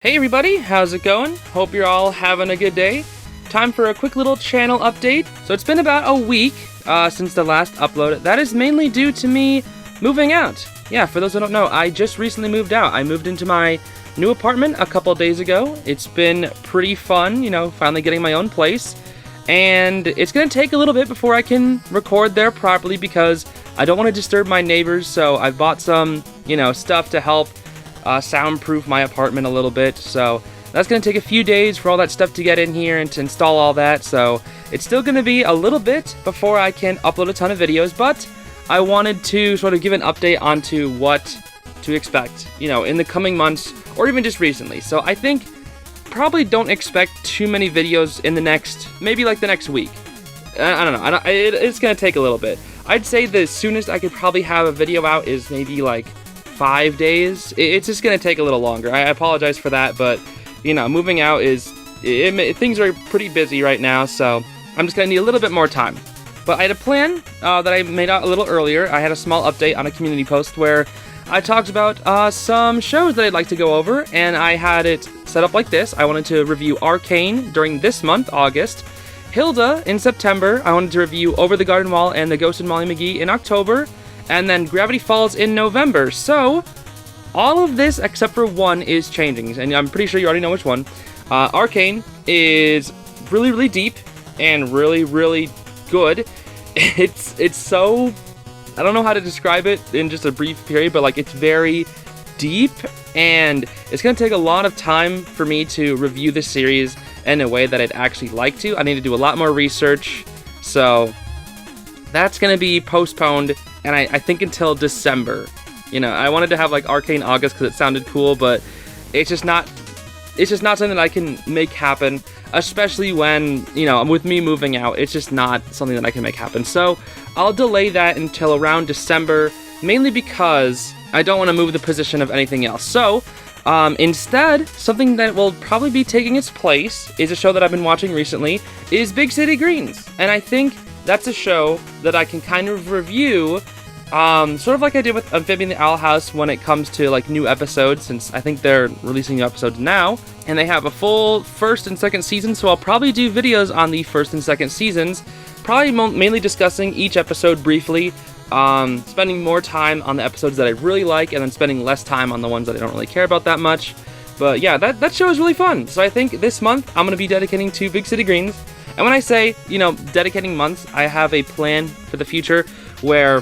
Hey everybody, how's it going? Hope you're all having a good day. Time for a quick little channel update. So it's been about a week since the last upload. That is mainly due to me moving out. Yeah, for those who don't know, I just recently moved out. I moved into my new apartment a couple days ago. It's been pretty fun, finally getting my own place. And it's gonna take a little bit before I can record there properly because I don't want to disturb my neighbors, so I've bought some, stuff to help soundproof my apartment a little bit, so that's going to take a few days for all that stuff to get in here and to install all that, so it's still going to be a little bit before I can upload a ton of videos, but I wanted to sort of give an update onto what to expect, in the coming months, or even just recently. So I think probably don't expect too many videos in the next, maybe like the next week. I don't know, it's going to take a little bit. I'd say the soonest I could probably have a video out is maybe like 5 days. It's just gonna take a little longer. I apologize for that, but moving out things are pretty busy right now, so I'm just gonna need a little bit more time. But I had a plan that I made out a little earlier. I had a small update on a community post where I talked about some shows that I'd like to go over, and I had it set up like this. I wanted to review Arcane during this month, August, Hilda in September. I wanted to review Over the Garden Wall and The Ghost and Molly McGee in October, and then Gravity Falls in November. So all of this except for one is changing, and I'm pretty sure you already know which one. Arcane is really, really deep and really, really good. It's so, I don't know how to describe it in just a brief period, but it's very deep, and it's gonna take a lot of time for me to review this series in a way that I'd actually like to. I need to do a lot more research, so that's gonna be postponed, and I think until December. I wanted to have Arcane August because it sounded cool, but it's just not something that I can make happen, especially when, with me moving out, it's just not something that I can make happen. So I'll delay that until around December, mainly because I don't want to move the position of anything else. So instead, something that will probably be taking its place is a show that I've been watching recently, is Big City Greens. And I think that's a show that I can kind of review, sort of like I did with Amphibia and the Owl House when it comes to new episodes, since I think they're releasing new episodes now, and they have a full first and second season, so I'll probably do videos on the first and second seasons, probably mainly discussing each episode briefly, spending more time on the episodes that I really like, and then spending less time on the ones that I don't really care about that much. But yeah, that show is really fun, so I think this month I'm going to be dedicating to Big City Greens. And when I say, dedicating months, I have a plan for the future where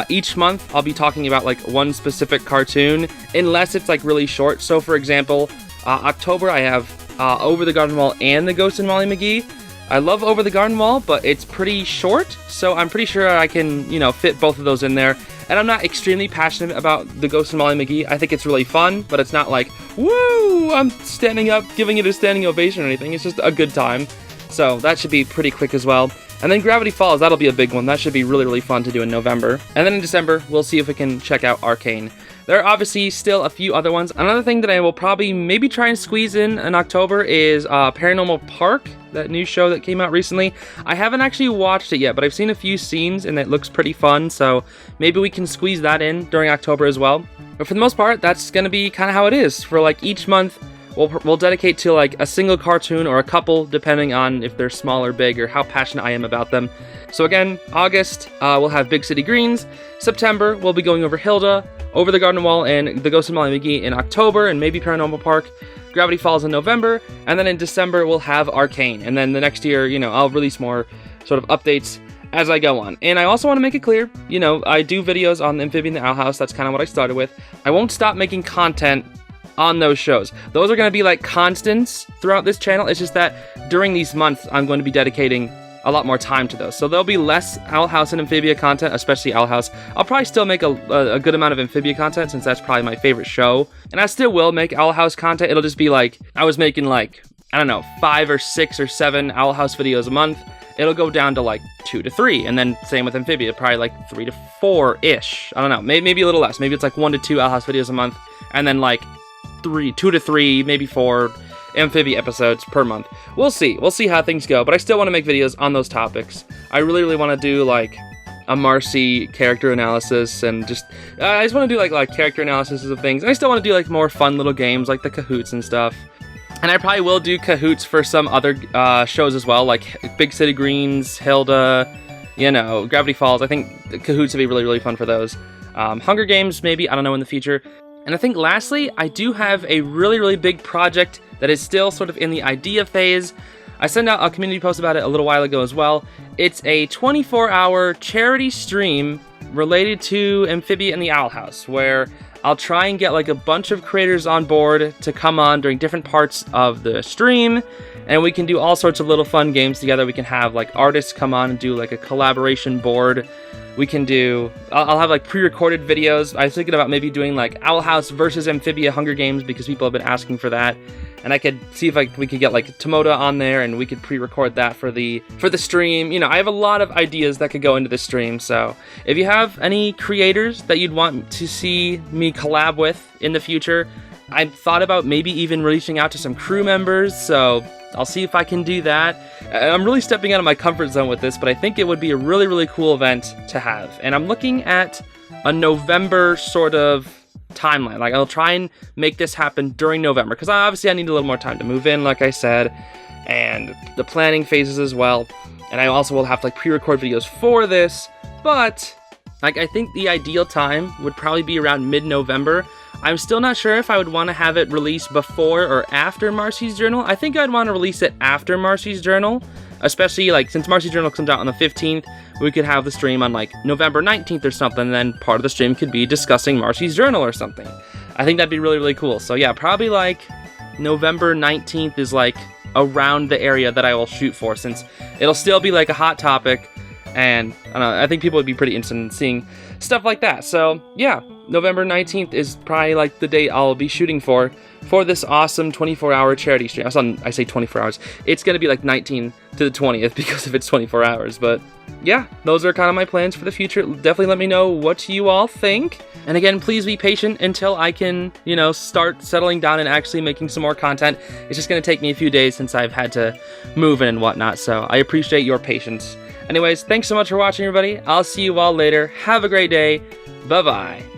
each month I'll be talking about one specific cartoon, unless it's really short. So for example, October I have Over the Garden Wall and The Ghost and Molly McGee. I love Over the Garden Wall, but it's pretty short, so I'm pretty sure I can, fit both of those in there. And I'm not extremely passionate about The Ghost and Molly McGee. I think it's really fun, but it's not woo, I'm standing up, giving it a standing ovation or anything. It's just a good time. So that should be pretty quick as well. And then Gravity Falls, that'll be a big one. That should be really, really fun to do in November. And then in December, we'll see if we can check out Arcane. There are obviously still a few other ones. Another thing that I will probably maybe try and squeeze in October is Paranormal Park, that new show that came out recently. I haven't actually watched it yet, but I've seen a few scenes and it looks pretty fun, so maybe we can squeeze that in during October as well. But for the most part, that's going to be kind of how it is. For each month, we'll dedicate to a single cartoon or a couple, depending on if they're small or big or how passionate I am about them. So again, August, we'll have Big City Greens. September, we'll be going over Hilda, Over the Garden Wall, and The Ghost and Molly McGee in October, and maybe Paranormal Park. Gravity Falls in November, and then in December, we'll have Arcane. And then the next year, I'll release more sort of updates as I go on. And I also want to make it clear, I do videos on the Amphibia and the Owl House. That's kind of what I started with. I won't stop making content on those shows. Those are going to be constants throughout this channel. It's just that during these months, I'm going to be dedicating a lot more time to those. So there'll be less Owl House and Amphibia content, especially Owl House. I'll probably still make a good amount of Amphibia content, since that's probably my favorite show. And I still will make Owl House content. It'll just be I was making I don't know, 5 or 6 or 7 Owl House videos a month. It'll go down to 2 to 3, and then same with Amphibia, probably 3 to 4-ish. I don't know, maybe a little less. Maybe it's 1 to 2 Owl House videos a month, and then 2 to 3, maybe 4 Amphibia episodes per month. We'll see how things go, but I still want to make videos on those topics. I really, really want to do a Marcy character analysis, and just I just want to do like character analysis of things. And I still want to do like more fun little games like the Kahoots and stuff. And I probably will do Kahoots for some other shows as well, like Big City Greens, Hilda, you know, Gravity Falls. I think Kahoots would be really, really fun for those. Hunger Games, maybe, I don't know, in the future. And I think lastly, I do have a really, really big project that is still sort of in the idea phase. I sent out a community post about it a little while ago as well. It's a 24-hour charity stream related to Amphibia and the Owl House, where I'll try and get like a bunch of creators on board to come on during different parts of the stream, and we can do all sorts of little fun games together. We can have like artists come on and do like a collaboration board. We can do, I'll have like pre-recorded videos. I was thinking about maybe doing like Owl House versus Amphibia Hunger Games because people have been asking for that. And I could see if we could get like Tomoda on there and we could pre-record that for the stream. You know, I have a lot of ideas that could go into this stream. So if you have any creators that you'd want to see me collab with in the future, I've thought about maybe even reaching out to some crew members. So I'll see if I can do that. I'm really stepping out of my comfort zone with this, but I think it would be a really, really cool event to have. And I'm looking at a November sort of timeline. Like, I'll try and make this happen during November, because obviously I need a little more time to move in, like I said, and the planning phases as well. And I also will have to like pre-record videos for this, but like I think the ideal time would probably be around mid-November. I'm still not sure if I would want to have it released before or after Marcy's Journal. I think I'd want to release it after Marcy's Journal, especially like since Marcy's Journal comes out on the 15th, we could have the stream on like November 19th or something, and then part of the stream could be discussing Marcy's Journal or something. I think that'd be really, really cool. So yeah, probably like November 19th is like around the area that I will shoot for, since it'll still be like a hot topic, and I don't know, I think people would be pretty interested in seeing stuff like that. So yeah, November 19th is probably like the date I'll be shooting for this awesome 24-hour charity stream. I say 24 hours. It's going to be like 19 to the 20th because if it's 24 hours. But yeah, those are kind of my plans for the future. Definitely let me know what you all think. And again, please be patient until I can, you know, start settling down and actually making some more content. It's just going to take me a few days since I've had to move in and whatnot. So I appreciate your patience. Anyways, thanks so much for watching, everybody. I'll see you all later. Have a great day. Bye-bye.